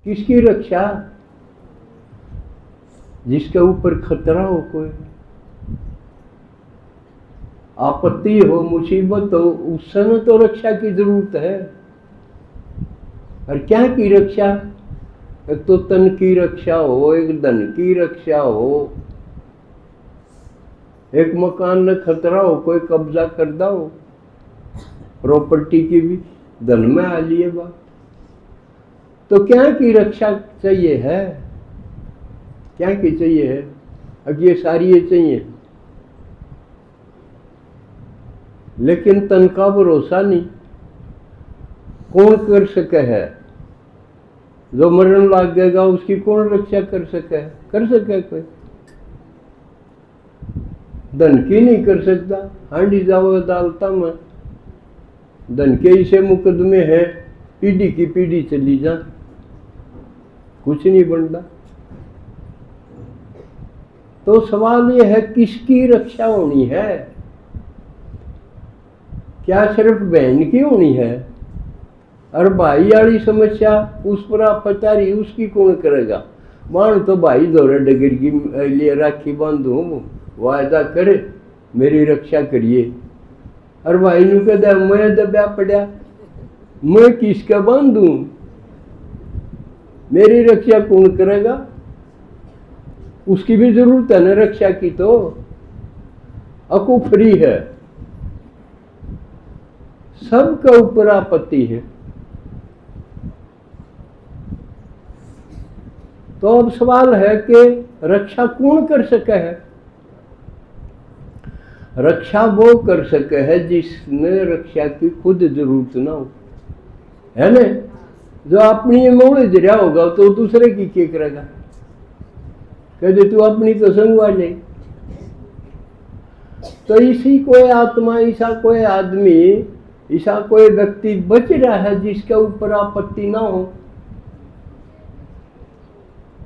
किसकी रक्षा? जिसके ऊपर खतरा हो, कोई आपत्ति हो, मुसीबत हो, उस समय तो रक्षा की जरूरत है। और क्या की रक्षा? एक तो तन की रक्षा हो, एक धन की रक्षा हो, एक मकान में खतरा हो, कोई कब्जा करता हो, प्रॉपर्टी की भी धन में आ लिए बात। तो क्या की रक्षा चाहिए है? क्या की चाहिए है? अब ये सारी ये चाहिए, लेकिन तन का भरोसा नहीं। कौन कर सके है? जो मरण लाग गएगा उसकी कौन रक्षा कर सके? कर सके कोई? धन की नहीं कर सकता। हांडी जाओ अदालत में, धन के इसे मुकदमे है, पीढ़ी की पीढ़ी चली जा, कुछ नहीं बनता। तो सवाल ये है, किसकी रक्षा होनी है? क्या सिर्फ बहन की होनी है? और भाई वाली समस्या उस पर आप पता रही, उसकी कौन करेगा? मान तो भाई दौरे डगर की लिए राखी बांधू, वायदा करे मेरी रक्षा करिए, और भाई नु कहता मैं दबा पड़ा, मैं किसका बांधू? मेरी रक्षा कौन करेगा? उसकी भी जरूरत है ना रक्षा की। तो अकू फ्री है, सबका ऊपर आपत्ति है। तो अब सवाल है कि रक्षा कौन कर सके है? रक्षा वो कर सके है जिसने रक्षा की खुद जरूरत ना हो, है ना? जो अपनी मोड़ जरिया होगा तो दूसरे की क्या करेगा? कहते तू अपनी तो संगवा ले। तो इसी कोई आत्मा, ऐसा कोई आदमी, ऐसा कोई व्यक्ति बच रहा है जिसके ऊपर आपत्ति ना हो,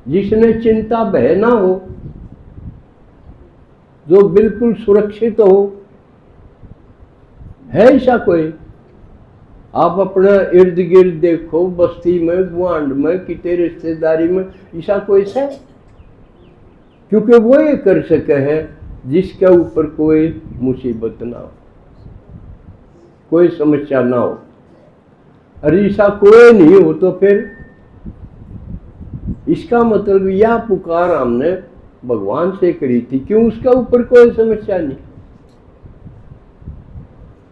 जिसने चिंता भय ना हो, जो बिल्कुल सुरक्षित हो? है ऐसा कोई? आप अपने इर्द गिर्द देखो, बस्ती में, गुआंड में, कितने रिश्तेदारी में, ऐसा कोई है? क्योंकि वो ये कर सके है जिसके ऊपर कोई मुसीबत ना हो, कोई समस्या ना हो। और ऐसा कोई नहीं हो तो फिर इसका मतलब यह पुकार हमने भगवान से करी थी, क्यों उसका ऊपर कोई समस्या नहीं?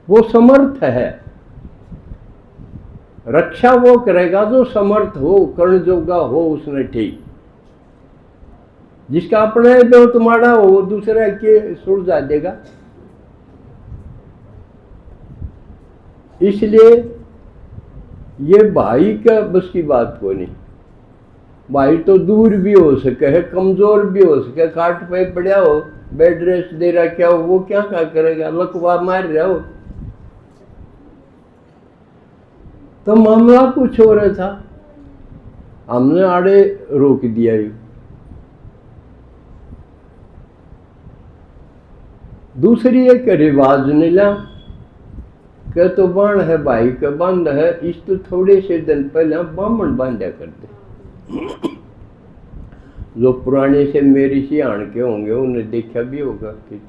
वो समर्थ है। रक्षा वो करेगा जो समर्थ हो, कर्ण जोगा हो उसने, ठीक। जिसका अपने जो तुम्हारा हो वो दूसरे के सुलझा देगा। इसलिए ये भाई का बस की बात को नहीं। भाई तो दूर भी हो सके है, कमजोर भी हो सके, खाट पे पड़ा हो, बेड रेस्ट दे रखा हो, वो क्या करेगा? लकवा मार रहा हो। तो मामला कुछ हो रहा था, हमने आड़े रोक दिया। दूसरी एक रिवाज निला के तो बाण है भाई का बंद है, इस तो थोड़े से दिन पहले बामण बांधा करते। जो पुराने से मेरी सियाण के होंगे उन्हें देखा भी होगा कि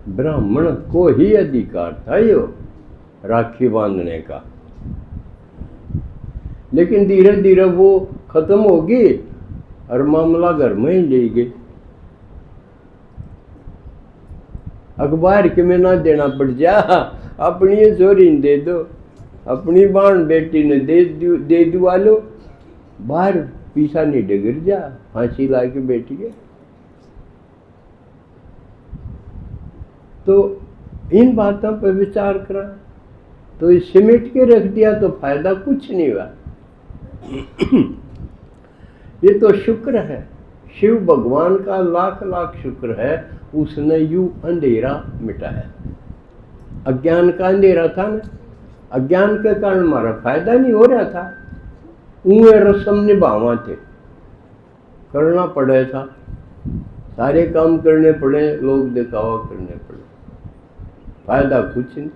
ब्राह्मण को ही अधिकार था यो राखी बांधने का। लेकिन धीरे धीरे वो खत्म होगी और मामला घर में ही ले गए। अखबार के में ना देना पड़ जा, अपनी चोरी दे दो, अपनी बाण बेटी ने दे दुआ लो, बाहर पीछा नहीं डगर जा, फांसी ला के बैठ गए। तो इन बातों पर विचार करा, तो इस सिमट के रख दिया तो फायदा कुछ नहीं हुआ। ये तो शुक्र है, शिव भगवान का लाख लाख शुक्र है, उसने यू अंधेरा मिटाया। अज्ञान का अंधेरा था ना, अज्ञान के कारण हमारा फायदा नहीं हो रहा था। उन्हें रस्म निभावा थे, करना पड़ा था, सारे काम करने पड़े, लोग दिखावा करने पड़े, फायदा कुछ नहीं।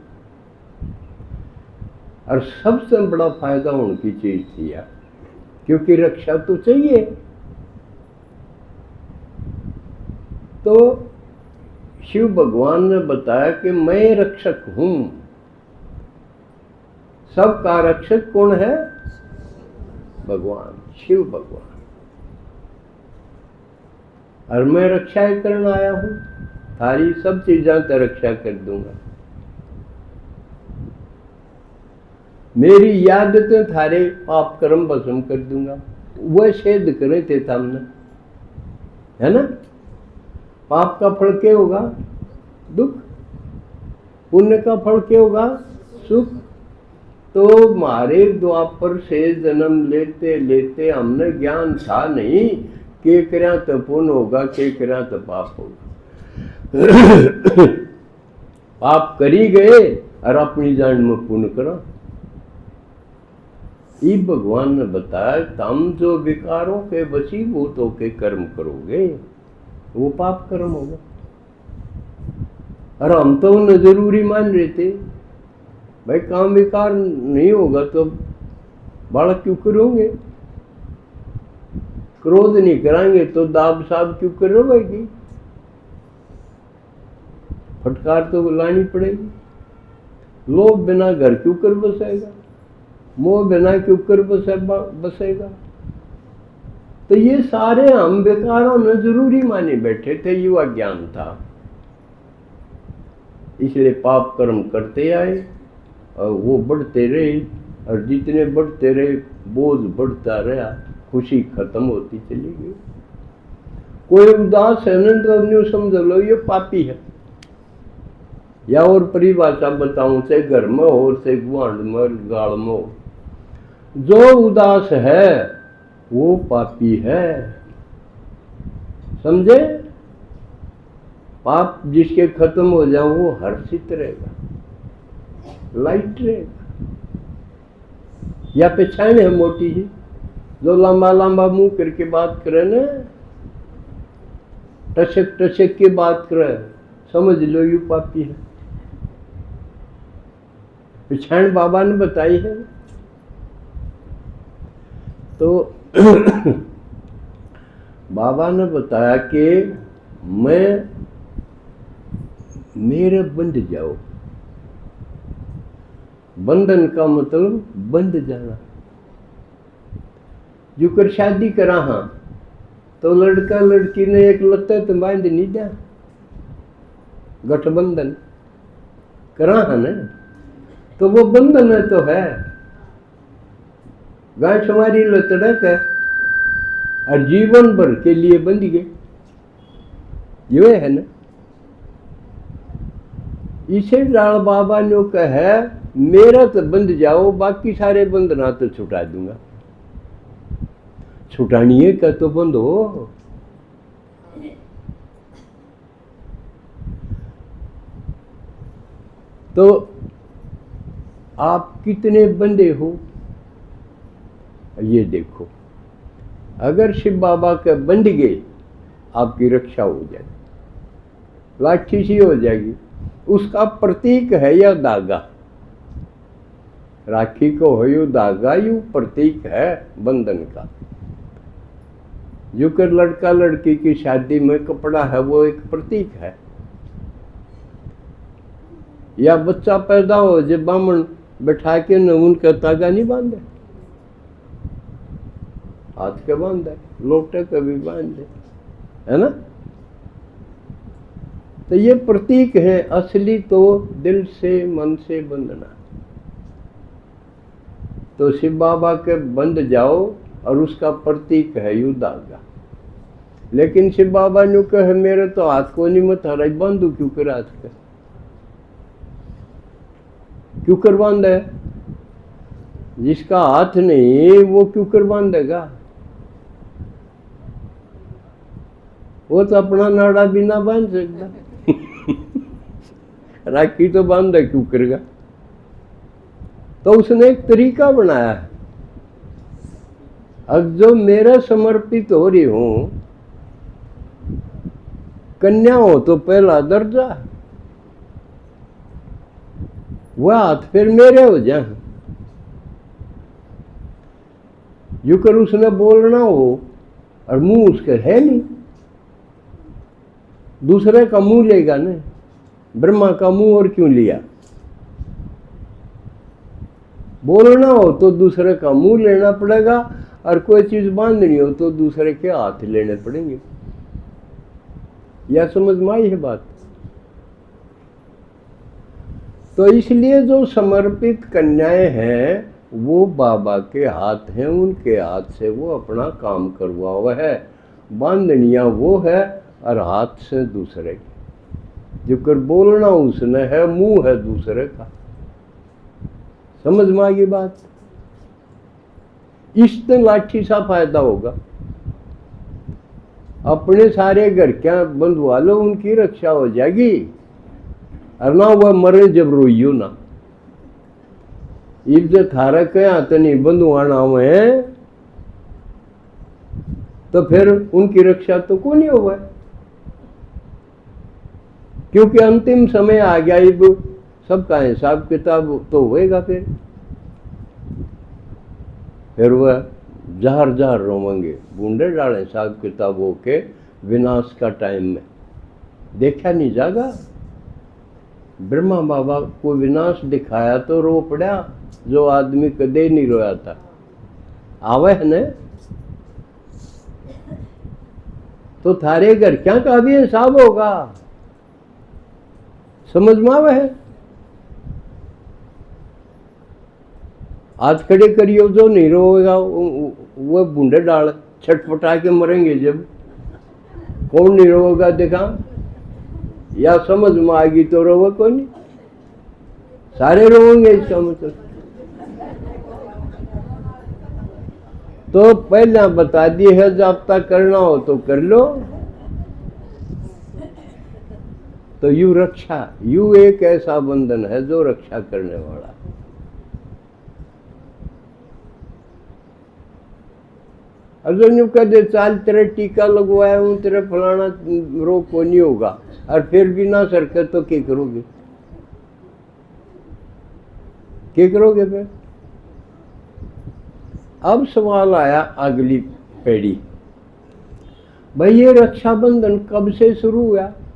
और सबसे बड़ा फायदा उनकी चीज थी यार, क्योंकि रक्षा तो चाहिए। तो शिव भगवान ने बताया कि मैं रक्षक हूं। सबका रक्षक कौन है? भगवान, शिव भगवान। और मैं रक्षा करने आया हूं, थारी सब चीज़ों की रक्षा कर दूंगा। मेरी याद तो थारे पाप कर्म भस्म कर दूंगा। वह सिद्ध करे थे सामने, है ना। पाप का फल क्या होगा? दुख। पुण्य का फल क्या होगा? सुख। तो हमारे द्वापर से जन्म लेते लेते हमने ज्ञान था नहीं के करा तो पुण्य होगा, के करा तो पाप होगा। पाप करी गए और अपनी जान में पुण्य करो। ये भगवान ने बताया तुम जो विकारों के वशीभूत होके कर्म करोगे वो पाप कर्म होगा। और हम तो उन्हें जरूरी मान रहे थे, भाई काम विकार नहीं होगा तो बालक क्यों करोगे, क्रोध नहीं कराएंगे तो दाब साब क्यों करवाएगी, फटकार तो लानी पड़ेगी। लोभ बिना घर क्यों कर बसेगा, मोह बिना क्यों कर बसेगा। तो ये सारे हम विकारों में जरूरी माने बैठे थे, युवा ज्ञान था। इसलिए पाप कर्म करते आए और वो बढ़ते रहे, और जितने बढ़ते रहे बोझ बढ़ता रहा, खुशी खत्म होती चली गई। कोई उदास है न तो समझ लो ये पापी है, या और परिभाषा बताऊं से घर में हो से गुआंढ में गाड़ में हो, जो उदास है वो पापी है। समझे? पाप जिसके खत्म हो जाए वो हर्षित रहेगा, लाइट रहेगा। या पहचान है मोटी ही, जो लंबा लंबा मुंह करके बात करे ना, टचक टचक के बात करे, समझ लो यू पापी है। पहचान बाबा ने बताई है। तो बाबा ने बताया कि मैं मेरे बंध जाओ। बंधन का मतलब बंध जाना। जो कर शादी करा हाँ तो लड़का लड़की ने एक लत्ते तो बांध नहीं दिया, गठबंधन करा है ना, तो वो बंधन है तो है। गांठ हमारी लतड़क है और जीवन भर के लिए बंध गए, ये है ना। इसे डाल बाबा ने कहा मेरा तो बंध जाओ, बाकी सारे बंधना तो छुटा दूंगा। छुटानी है क्या तो बंद हो। तो आप कितने बंधे हो ये देखो। अगर शिव बाबा के बंध गए आपकी रक्षा हो जाएगी, लाठी सी हो जाएगी। उसका प्रतीक है यह धागा, राखी को हो यू धागा, यू प्रतीक है बंधन का। जो कर लड़का लड़की की शादी में कपड़ा है वो एक प्रतीक है। या बच्चा पैदा हो जब बामण बैठा के न उनका तागा नहीं बांधे, हाथ के बांधे, लोटे के भी बांधे, है ना। तो ये प्रतीक है, असली तो दिल से मन से बंधना। तो शिव बाबा के बंध जाओ और उसका प्रतीक है यू धागा। लेकिन शिव बाबा ने कहे मेरे तो हाथ को नहीं मत हरा बांधू क्यों कर, हाथ का क्यों कर बांधे। जिसका हाथ नहीं वो क्यों कर बांधेगा, वो तो अपना नाड़ा भी ना बांध सकता। राखी तो बांधे क्यों करेगा। तो उसने एक तरीका बनाया है। अब जो मेरा समर्पित हो रही हूं, कन्या हो तो पहला दर्जा, वह हाथ फिर मेरे हो जाए। यू कर उसने बोलना हो और मुंह उसके है नहीं, दूसरे का मुंह लेगा ना, ब्रह्मा का मुंह और क्यों लिया? बोलना हो तो दूसरे का मुंह लेना पड़ेगा, और कोई चीज बांधनी हो तो दूसरे के हाथ लेने पड़ेंगे। यह समझ में आई है बात? तो इसलिए जो समर्पित कन्याएं हैं वो बाबा के हाथ हैं, उनके हाथ से वो अपना काम करवा हुआ है। बांधनिया वो है और हाथ से दूसरे के, जो कर बोलना उसने है, मुंह है दूसरे का। समझ में आ गई बात? इससे लाठी सा फायदा होगा। अपने सारे घर क्या बंधवा लो, उनकी रक्षा हो जाएगी, और ना वह मरे जब रोइयो ना। इब जो थारा क्या तो नहीं बंधुआना में, तो फिर उनकी रक्षा तो को नहीं होगा, क्योंकि अंतिम समय आ गया। इब सबका हिसाब किताब तो होएगा। फिर वह जहर जहर रोवेंगे, बूंदे डाले हिसाब किताब हो के विनाश का टाइम में देखा नहीं जाएगा। ब्रह्मा बाबा को विनाश दिखाया तो रो पड़ा, जो आदमी कदे नहीं रोया था। आवे है न, तो थारे घर क्या का भी हिसाब होगा। समझ में आवे है? आज खड़े करियो, जो नहीं रोएगा वो बूंदे डाल छटपटा के मरेंगे। जब कौन नहीं रोएगा देखा? या समझ में आएगी तो रोवे कोई नहीं, सारे रोएंगे। इसका मतलब तो पहले बता दिए है, जब तक करना हो तो कर लो। तो यू रक्षा, यू एक ऐसा बंधन है जो रक्षा करने वाला। अगर यूँ कह दे चाल तेरे टीका लगवाया हूँ, तेरे फलाना रोग को नहीं होगा, और फिर भी ना सरके तो क्या करोगे? क्या करोगे फिर? अब सवाल आया अगली पीढ़ी, भाई ये रक्षाबंधन कब से शुरू हुआ?